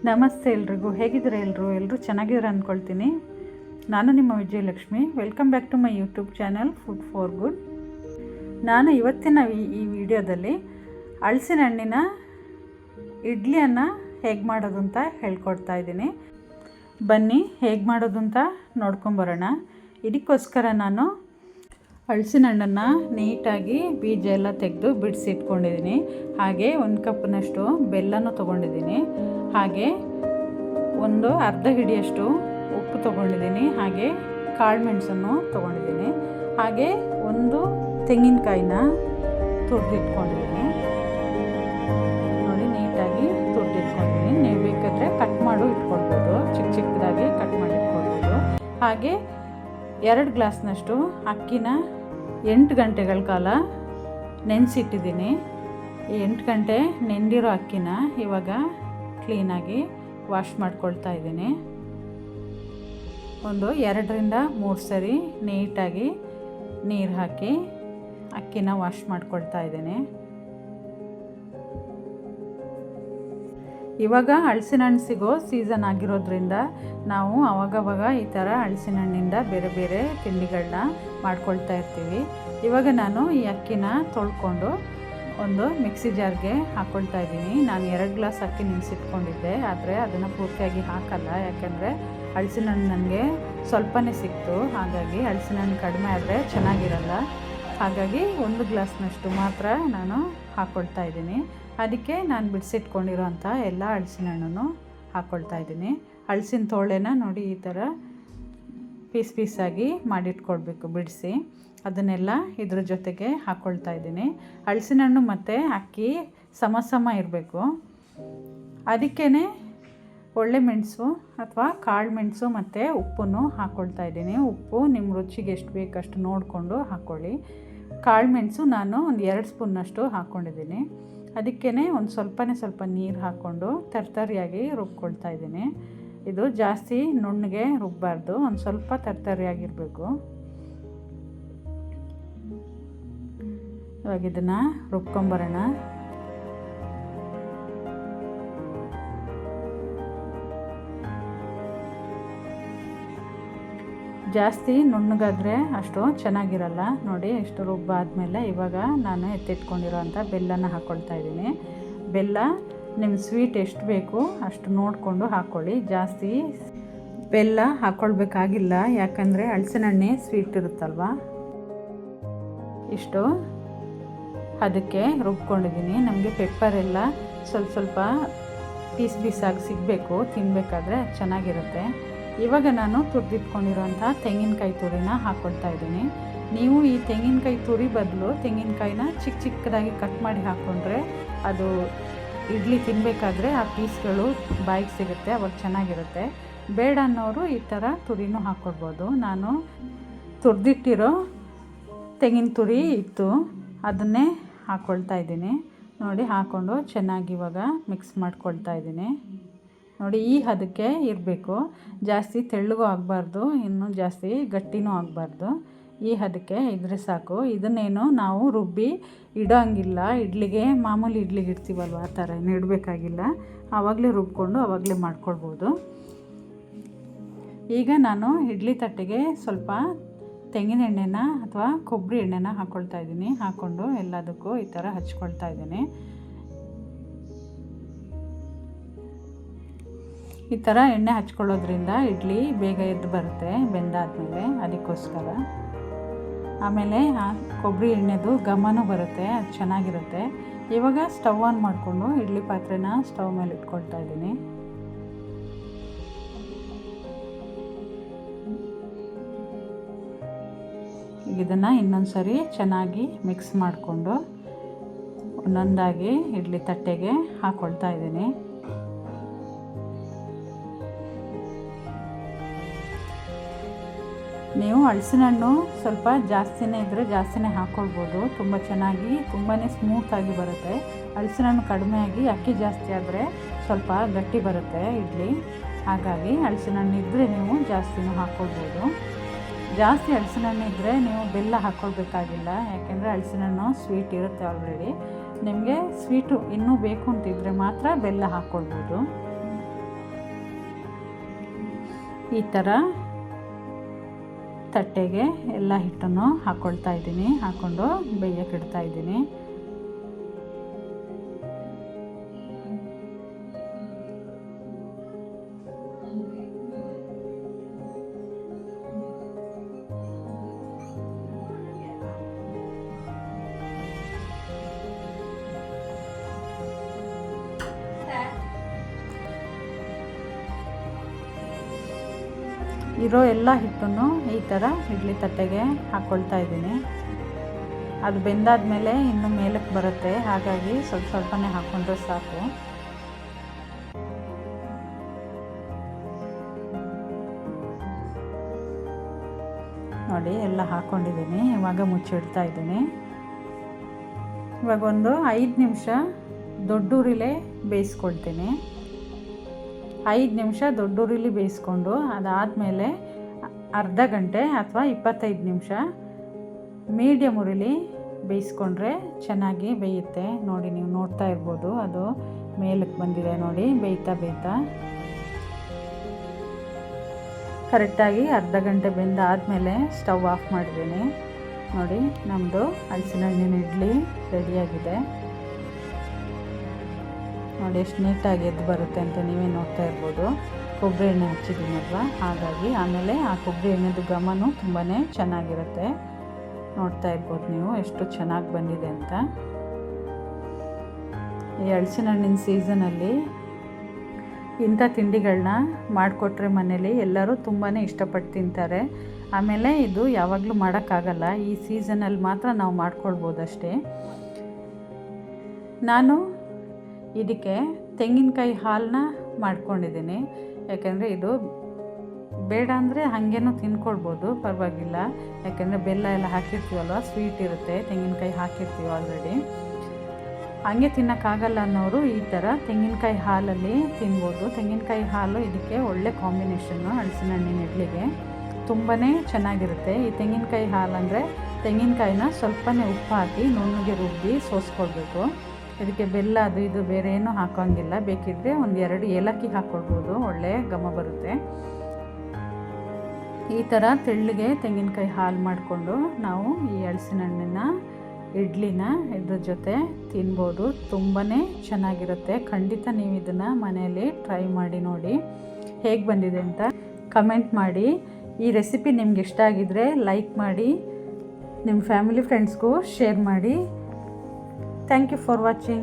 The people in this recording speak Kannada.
ನಮಸ್ತೆ ಎಲ್ರಿಗೂ. ಹೇಗಿದ್ದೀರಾ ಎಲ್ಲರೂ ಚೆನ್ನಾಗಿದ್ದೀರಾ ಅಂದ್ಕೊಳ್ತೀನಿ. ನಾನು ನಿಮ್ಮ Vijayalakshmi. Welcome back to my YouTube channel food for good. ನಾನು ಇವತ್ತಿನ ಈ ವಿಡಿಯೋದಲ್ಲಿ ಹಲಸಿನ ಹಣ್ಣಿನ ಇಡ್ಲಿಯನ್ನು ಹೇಗೆ ಮಾಡೋದು ಅಂತ ಹೇಳ್ಕೊಡ್ತಾ ಇದ್ದೀನಿ. ಬನ್ನಿ ಹೇಗೆ ಮಾಡೋದು ಅಂತ ನೋಡ್ಕೊಂಬರೋಣ. ಇದಕ್ಕೋಸ್ಕರ ನಾನು ಹಲಸಿನ ಹಣ್ಣನ್ನು ನೀಟಾಗಿ ಬೀಜ ಎಲ್ಲ ತೆಗೆದು ಬಿಡಿಸಿಟ್ಕೊಂಡಿದ್ದೀನಿ. ಹಾಗೆ 1 ಕಪ್ನಷ್ಟು ಬೆಲ್ಲನೂ ತೊಗೊಂಡಿದ್ದೀನಿ. ಹಾಗೆ ಒಂದು ಅರ್ಧ ಹಿಡಿಯಷ್ಟು ಉಪ್ಪು ತೊಗೊಂಡಿದ್ದೀನಿ. ಹಾಗೆ ಕಾಳು ಮೆಣಸನ್ನು ತೊಗೊಂಡಿದ್ದೀನಿ. ಹಾಗೆ ಒಂದು ತೆಂಗಿನಕಾಯಿನ ತುರಿದಿಟ್ಕೊಂಡಿದ್ದೀನಿ. ನೋಡಿ, ನೀಟಾಗಿ ತುರಿದಿಟ್ಕೊಂಡಿದ್ದೀನಿ. ನೀವು ಬೇಕಾದರೆ ಕಟ್ ಮಾಡು ಇಟ್ಕೊಳ್ಬೋದು, ಚಿಕ್ಕದಾಗಿ ಕಟ್ ಮಾಡಿ ಇಟ್ಕೊಳ್ಬೋದು. ಹಾಗೆ 2 ಗ್ಲಾಸ್ನಷ್ಟು ಅಕ್ಕಿನ 8 ಗಂಟೆಗಳ ಕಾಲ ನೆನೆಸಿಟ್ಟಿದ್ದೀನಿ. ಈ 8 ಗಂಟೆ ನೆಂದಿರೋ ಅಕ್ಕಿನ ಇವಾಗ ಕ್ಲೀನಾಗಿ ವಾಶ್ ಮಾಡ್ಕೊಳ್ತಾ ಇದ್ದೀನಿ. ಒಂದು 2-3 ಸರಿ ನೀಟಾಗಿ ನೀರು ಹಾಕಿ ಅಕ್ಕಿನ ವಾಶ್ ಮಾಡ್ಕೊಳ್ತಾ ಇದ್ದೀನಿ. ಇವಾಗ ಹಲಸಿನ ಹಣ್ಣು ಸಿಗೋ ಸೀಸನ್ ಆಗಿರೋದ್ರಿಂದ ನಾವು ಆವಾಗವಾಗ ಈ ಥರ ಹಲಸಿನ ಹಣ್ಣಿಂದ ಬೇರೆ ಬೇರೆ ತಿಂಡಿಗಳನ್ನ ಮಾಡ್ಕೊಳ್ತಾ ಇರ್ತೀವಿ. ಇವಾಗ ನಾನು ಈ ಅಕ್ಕಿನ ತೊಳ್ಕೊಂಡು ಒಂದು ಮಿಕ್ಸಿ ಜಾರ್ಗೆ ಹಾಕ್ಕೊಳ್ತಾ ಇದ್ದೀನಿ. ನಾನು 2 ಗ್ಲಾಸ್ ಅಕ್ಕಿ ನೆನೆಸಿಟ್ಕೊಂಡಿದ್ದೆ, ಆದರೆ ಅದನ್ನು ಪೂರ್ತಿಯಾಗಿ ಹಾಕಲ್ಲ. ಯಾಕೆಂದರೆ ಹಲಸಿನ ಹಣ್ಣು ನನಗೆ ಸ್ವಲ್ಪನೇ ಸಿಕ್ತು. ಹಾಗಾಗಿ ಹಲಸಿನ ಹಣ್ಣು ಕಡಿಮೆ ಆದರೆ ಚೆನ್ನಾಗಿರಲ್ಲ. ಹಾಗಾಗಿ 1 ಗ್ಲಾಸ್ನಷ್ಟು ಮಾತ್ರ ನಾನು ಹಾಕ್ಕೊಳ್ತಾ ಇದ್ದೀನಿ. ಅದಕ್ಕೆ ನಾನು ಬಿಡಿಸಿಟ್ಕೊಂಡಿರೋಂಥ ಎಲ್ಲ ಹಲಸಿನ ಹಣ್ಣನ್ನು ಹಾಕ್ಕೊಳ್ತಾ ಇದ್ದೀನಿ. ಹಲಸಿನ ತೋಳೆನ ನೋಡಿ ಈ ಥರ ಪೀಸಾಗಿ ಮಾಡಿಟ್ಕೊಳ್ಬೇಕು ಬಿಡಿಸಿ. ಅದನ್ನೆಲ್ಲ ಇದ್ರ ಜೊತೆಗೆ ಹಾಕ್ಕೊಳ್ತಾ ಇದ್ದೀನಿ. ಹಲಸಿನ ಹಣ್ಣು ಮತ್ತು ಅಕ್ಕಿ ಸಮ ಇರಬೇಕು. ಅದಕ್ಕೇ ಒಳ್ಳೆ ಮೆಣಸು ಅಥವಾ ಕಾಳು ಮೆಣಸು ಮತ್ತು ಉಪ್ಪನ್ನು ಹಾಕ್ಕೊಳ್ತಾ ಇದ್ದೀನಿ. ಉಪ್ಪು ನಿಮ್ಮ ರುಚಿಗೆ ಎಷ್ಟು ಬೇಕಷ್ಟು ನೋಡಿಕೊಂಡು ಹಾಕ್ಕೊಳ್ಳಿ. ಕಾಳು ಮೆಣಸು ನಾನು ಒಂದು 2 ಸ್ಪೂನ್ನಷ್ಟು ಹಾಕ್ಕೊಂಡಿದ್ದೀನಿ. ಅದಕ್ಕೇ ಒಂದು ಸ್ವಲ್ಪ ನೀರು ಹಾಕ್ಕೊಂಡು ತರ್ತರಿಯಾಗಿ ರುಬ್ಕೊಳ್ತಾ ಇದ್ದೀನಿ. ಇದು ಜಾಸ್ತಿ ನುಣ್ಣಗೆ ರುಬ್ಬಾರ್ದು, ಒಂದು ಸ್ವಲ್ಪ ತರ್ತರಿಯಾಗಿರಬೇಕು. ಇವಾಗ ಇದನ್ನು ರುಬ್ಕೊಂಬರೋಣ. ಜಾಸ್ತಿ ನುಣ್ಣಗಾದರೆ ಅಷ್ಟು ಚೆನ್ನಾಗಿರಲ್ಲ. ನೋಡಿ, ಇಷ್ಟು ರುಬ್ಬಾದ್ಮೇಲೆ ಇವಾಗ ನಾನು ಎತ್ತಿಟ್ಕೊಂಡಿರೋ ಅಂಥ ಬೆಲ್ಲನ ಹಾಕ್ಕೊಳ್ತಾ ಇದ್ದೀನಿ. ಬೆಲ್ಲ ನಿಮ್ಮ ಸ್ವೀಟ್ ಎಷ್ಟು ಬೇಕು ಅಷ್ಟು ನೋಡಿಕೊಂಡು ಹಾಕ್ಕೊಳ್ಳಿ. ಜಾಸ್ತಿ ಬೆಲ್ಲ ಹಾಕ್ಕೊಳ್ಬೇಕಾಗಿಲ್ಲ, ಯಾಕಂದರೆ ಹಲಸಿನ ಹಣ್ಣೆ ಸ್ವೀಟ್ ಇರುತ್ತಲ್ವ. ಇಷ್ಟು ಅದಕ್ಕೆ ರುಬ್ಕೊಂಡಿದ್ದೀನಿ. ನಮಗೆ ಪೆಪ್ಪರೆಲ್ಲ ಸ್ವಲ್ಪ ಪೀಸಾಗಿ ಸಿಗಬೇಕು, ತಿನ್ನಬೇಕಾದ್ರೆ ಚೆನ್ನಾಗಿರುತ್ತೆ. ಇವಾಗ ನಾನು ತುರಿದಿಟ್ಕೊಂಡಿರೋಂಥ ತೆಂಗಿನಕಾಯಿ ತುರಿನ ಹಾಕ್ಕೊಳ್ತಾ ಇದ್ದೀನಿ. ನೀವು ಈ ತೆಂಗಿನಕಾಯಿ ತುರಿ ಬದಲು ತೆಂಗಿನಕಾಯಿನ ಚಿಕ್ಕದಾಗಿ ಕಟ್ ಮಾಡಿ ಹಾಕ್ಕೊಂಡ್ರೆ ಅದು ಇಡ್ಲಿ ತಿನ್ನಬೇಕಾದ್ರೆ ಆ ಪೀಸ್ಗಳು ಬಾಯಿಗೆ ಸಿಗುತ್ತೆ, ಅವಾಗ ಚೆನ್ನಾಗಿರುತ್ತೆ. ಬೇಡ ಅನ್ನೋರು ಈ ಥರ ತುರಿನೂ ಹಾಕ್ಕೊಡ್ಬೋದು. ನಾನು ತುರಿದಿಟ್ಟಿರೋ ತೆಂಗಿನ ತುರಿ ಇತ್ತು, ಅದನ್ನೇ ಹಾಕ್ಕೊಳ್ತಾ ಇದ್ದೀನಿ. ನೋಡಿ, ಹಾಕ್ಕೊಂಡು ಚೆನ್ನಾಗಿ ಇವಾಗ ಮಿಕ್ಸ್ ಮಾಡ್ಕೊಳ್ತಾ ಇದ್ದೀನಿ. ನೋಡಿ, ಈ ಹದಕ್ಕೆ ಇರಬೇಕು. ಜಾಸ್ತಿ ತೆಳ್ಳಗೂ ಆಗಬಾರ್ದು, ಇನ್ನೂ ಜಾಸ್ತಿ ಗಟ್ಟಿನೂ ಆಗಬಾರ್ದು. ಈ ಹದಕ್ಕೆ ಇದ್ರೆ ಸಾಕು. ಇದನ್ನೇನು ನಾವು ರುಬ್ಬಿ ಇಡೋ ಹಂಗಿಲ್ಲ. ಇಡ್ಲಿಗೆ ಮಾಮೂಲಿ ಇಡ್ಲಿಗೆ ಇಡ್ತೀವಲ್ವ, ಆ ಥರ ಏನು ಇಡಬೇಕಾಗಿಲ್ಲ. ಆವಾಗಲೇ ರುಬ್ಕೊಂಡು ಆವಾಗಲೇ ಮಾಡ್ಕೊಳ್ಬೋದು. ಈಗ ನಾನು ಇಡ್ಲಿ ತಟ್ಟೆಗೆ ಸ್ವಲ್ಪ ತೆಂಗಿನ ಎಣ್ಣೆನ ಅಥವಾ ಕೊಬ್ಬರಿ ಎಣ್ಣೆನ ಹಾಕ್ಕೊಳ್ತಾ ಇದ್ದೀನಿ. ಹಾಕ್ಕೊಂಡು ಎಲ್ಲದಕ್ಕೂ ಈ ಥರ ಹಚ್ಕೊಳ್ತಾ ಇದ್ದೀನಿ. ಈ ಥರ ಎಣ್ಣೆ ಹಚ್ಕೊಳ್ಳೋದ್ರಿಂದ ಇಡ್ಲಿ ಬೇಗ ಎದ್ದು ಬರುತ್ತೆ ಬೆಂದಾದ್ಮೇಲೆ, ಅದಕ್ಕೋಸ್ಕರ. ಆಮೇಲೆ ಕೊಬ್ಬರಿ ಎಣ್ಣೆದು ಘಮನೂ ಬರುತ್ತೆ, ಅದು ಚೆನ್ನಾಗಿರುತ್ತೆ. ಇವಾಗ ಸ್ಟವ್ ಆನ್ ಮಾಡಿಕೊಂಡು ಇಡ್ಲಿ ಪಾತ್ರೆನ ಸ್ಟವ್ ಮೇಲೆ ಇಟ್ಕೊಳ್ತಾ ಇದ್ದೀನಿ. ಇದನ್ನು ಇನ್ನೊಂದು ಸರಿ ಚೆನ್ನಾಗಿ ಮಿಕ್ಸ್ ಮಾಡಿಕೊಂಡು ಒಂದೊಂದಾಗಿ ಇಡ್ಲಿ ತಟ್ಟೆಗೆ ಹಾಕ್ಕೊಳ್ತಾ ಇದ್ದೀನಿ. ನೀವು ಹಲಸಿನ ಹಣ್ಣು ಸ್ವಲ್ಪ ಜಾಸ್ತಿನೇ ಇದ್ದರೆ ಜಾಸ್ತಿನೇ ಹಾಕ್ಕೊಳ್ಬೋದು. ತುಂಬ ಚೆನ್ನಾಗಿ ತುಂಬಾ ಸ್ಮೂತಾಗಿ ಬರುತ್ತೆ. ಹಲಸಿನ ಹಣ್ಣು ಕಡಿಮೆಯಾಗಿ ಅಕ್ಕಿ ಜಾಸ್ತಿ ಆದರೆ ಸ್ವಲ್ಪ ಗಟ್ಟಿ ಬರುತ್ತೆ ಇಡ್ಲಿ. ಹಾಗಾಗಿ ಹಲಸಿನ ಹಣ್ಣು ಇದ್ದರೆ ನೀವು ಜಾಸ್ತಿನೂ ಹಾಕ್ಕೊಳ್ಬೋದು. ಜಾಸ್ತಿ ಹಲಸಿನ ಹಣ್ಣು ಇದ್ದರೆ ನೀವು ಬೆಲ್ಲ ಹಾಕ್ಕೊಳ್ಬೇಕಾಗಿಲ್ಲ, ಯಾಕೆಂದರೆ ಹಲಸಿನ ಹಣ್ಣು ಸ್ವೀಟ್ ಇರುತ್ತೆ ಆಲ್ರೆಡಿ. ನಿಮಗೆ ಸ್ವೀಟು ಇನ್ನೂ ಬೇಕು ಅಂತಿದ್ದರೆ ಮಾತ್ರ ಬೆಲ್ಲ ಹಾಕ್ಕೊಳ್ಬೋದು. ಈ ಥರ ತಟ್ಟೆಗೆ ಎಲ್ಲ ಹಿಟ್ಟನ್ನು ಹಾಕ್ಕೊಳ್ತಾ ಇದ್ದೀನಿ. ಹಾಕ್ಕೊಂಡು ಬೇಯಕ್ಕೆ ಇಡ್ತಾ ಇದ್ದೀನಿ. ಇರೋ ಎಲ್ಲ ಹಿಟ್ಟನ್ನು ಈ ಥರ ಇಡ್ಲಿ ತಟ್ಟೆಗೆ ಹಾಕ್ಕೊಳ್ತಾ ಇದ್ದೀನಿ. ಅದು ಬೆಂದಾದ್ಮೇಲೆ ಇನ್ನು ಮೇಲಕ್ಕೆ ಬರುತ್ತೆ, ಹಾಗಾಗಿ ಸ್ವಲ್ಪ ಸ್ವಲ್ಪನೇ ಹಾಕ್ಕೊಂಡ್ರೆ ಸಾಕು. ನೋಡಿ ಎಲ್ಲ ಹಾಕ್ಕೊಂಡಿದ್ದೀನಿ. ಇವಾಗ ಮುಚ್ಚಿಡ್ತಾ ಇದ್ದೀನಿ. ಇವಾಗ ಒಂದು 5 ನಿಮಿಷ ದೊಡ್ಡೂರಿಲೇ ಬೇಯಿಸ್ಕೊಳ್ತೀನಿ. 5 ನಿಮಿಷ ದೊಡ್ಡೂರಿಲಿ ಬೇಯಿಸ್ಕೊಂಡು ಅದಾದಮೇಲೆ ಅರ್ಧ ಗಂಟೆ ಅಥವಾ 25 ನಿಮಿಷ ಮೀಡಿಯಮ್ ಉರಿಲಿ ಬೇಯಿಸ್ಕೊಂಡ್ರೆ ಚೆನ್ನಾಗಿ ಬೇಯುತ್ತೆ. ನೋಡಿ, ನೀವು ನೋಡ್ತಾ ಇರ್ಬೋದು, ಅದು ಮೇಲಕ್ಕೆ ಬಂದಿದೆ ನೋಡಿ, ಬೇಯ್ತಾ ಬೇಯ್ತಾ ಕರೆಕ್ಟಾಗಿ ಅರ್ಧ ಗಂಟೆ ಬೆಂದಾದಮೇಲೆ ಸ್ಟವ್ ಆಫ್ ಮಾಡಿದ್ದೀನಿ. ನೋಡಿ, ನಮ್ಮದು ಹಲಸಿನ ಹಣ್ಣಿನ ಇಡ್ಲಿ ರೆಡಿಯಾಗಿದೆ. ನೋಡಿ ಎಷ್ಟು ನೀಟಾಗಿ ಎದ್ದು ಬರುತ್ತೆ ಅಂತ ನೀವೇ ನೋಡ್ತಾ ಇರ್ಬೋದು. ಕೊಬ್ಬರಿ ಎಣ್ಣೆ ಹಚ್ಚಿದ್ದೀನಲ್ವ, ಹಾಗಾಗಿ. ಆಮೇಲೆ ಆ ಕೊಬ್ಬರಿ ಎಣ್ಣೆದು ಘಮನೂ ತುಂಬಾ ಚೆನ್ನಾಗಿರುತ್ತೆ. ನೋಡ್ತಾ ಇರ್ಬೋದು ನೀವು ಎಷ್ಟು ಚೆನ್ನಾಗಿ ಬಂದಿದೆ ಅಂತ. ಈ ಹಲಸಿನ ಹಣ್ಣಿನ ಸೀಸನಲ್ಲಿ ಇಂಥ ತಿಂಡಿಗಳನ್ನ ಮಾಡಿಕೊಟ್ರೆ ಮನೇಲಿ ಎಲ್ಲರೂ ತುಂಬಾ ಇಷ್ಟಪಟ್ಟು ತಿಂತಾರೆ. ಆಮೇಲೆ ಇದು ಯಾವಾಗಲೂ ಮಾಡೋಕ್ಕಾಗಲ್ಲ, ಈ ಸೀಸನಲ್ಲಿ ಮಾತ್ರ ನಾವು ಮಾಡ್ಕೊಳ್ಬೋದಷ್ಟೇ. ನಾನು ಇದಕ್ಕೆ ತೆಂಗಿನಕಾಯಿ ಹಾಲನ್ನ ಮಾಡ್ಕೊಂಡಿದ್ದೀನಿ. ಯಾಕೆಂದರೆ ಇದು ಬೇಡ ಅಂದರೆ ಹಾಗೇನೂ ತಿನ್ಕೊಳ್ಬೋದು, ಪರವಾಗಿಲ್ಲ. ಯಾಕೆಂದರೆ ಬೆಲ್ಲ ಎಲ್ಲ ಹಾಕಿರ್ತೀವಲ್ವ, ಸ್ವೀಟ್ ಇರುತ್ತೆ, ತೆಂಗಿನಕಾಯಿ ಹಾಕಿರ್ತೀವಿ ಆಲ್ರೆಡಿ. ಹಾಗೆ ತಿನ್ನೋಕ್ಕಾಗಲ್ಲ ಅನ್ನೋರು ಈ ಥರ ತೆಂಗಿನಕಾಯಿ ಹಾಲಲ್ಲಿ ತಿನ್ಬೋದು. ತೆಂಗಿನಕಾಯಿ ಹಾಲು ಇದಕ್ಕೆ ಒಳ್ಳೆ ಕಾಂಬಿನೇಷನ್ನು ಹಲಸಿನ ಹಣ್ಣಿನ ಇಡ್ಲಿಗೆ. ತುಂಬಾ ಚೆನ್ನಾಗಿರುತ್ತೆ. ಈ ತೆಂಗಿನಕಾಯಿ ಹಾಲು ಅಂದರೆ ತೆಂಗಿನಕಾಯಿನ ಸ್ವಲ್ಪನೇ ಉಪ್ಪು ಹಾಕಿ ನುಣ್ಣಗೆ ರುಬ್ಬಿ ಸೋಸ್ಕೊಳ್ಬೇಕು. ಇದಕ್ಕೆ ಬೆಲ್ಲ ಅದು ಇದು ಬೇರೆ ಏನೂ ಹಾಕೋಂಗಿಲ್ಲ. ಬೇಕಿದ್ದರೆ 1-2 ಏಲಕ್ಕಿ ಹಾಕ್ಕೊಳ್ಬೋದು, ಒಳ್ಳೆಯ ಘಮ ಬರುತ್ತೆ. ಈ ಥರ ತೆಳ್ಳಗೆ ತೆಂಗಿನಕಾಯಿ ಹಾಲು ಮಾಡಿಕೊಂಡು ನಾವು ಈ ಹಲಸಿನ ಹಣ್ಣಿನ ಇಡ್ಲಿನ ಇದ್ರ ಜೊತೆ ತಿನ್ಬೋದು. ತುಂಬಾ ಚೆನ್ನಾಗಿರುತ್ತೆ. ಖಂಡಿತ ನೀವು ಇದನ್ನು ಮನೆಯಲ್ಲಿ ಟ್ರೈ ಮಾಡಿ ನೋಡಿ, ಹೇಗೆ ಬಂದಿದೆ ಅಂತ ಕಮೆಂಟ್ ಮಾಡಿ. ಈ ರೆಸಿಪಿ ನಿಮ್ಗೆ ಇಷ್ಟ ಆಗಿದ್ದರೆ ಲೈಕ್ ಮಾಡಿ, ನಿಮ್ಮ ಫ್ಯಾಮಿಲಿ ಫ್ರೆಂಡ್ಸ್ಗೂ ಶೇರ್ ಮಾಡಿ. Thank you for watching.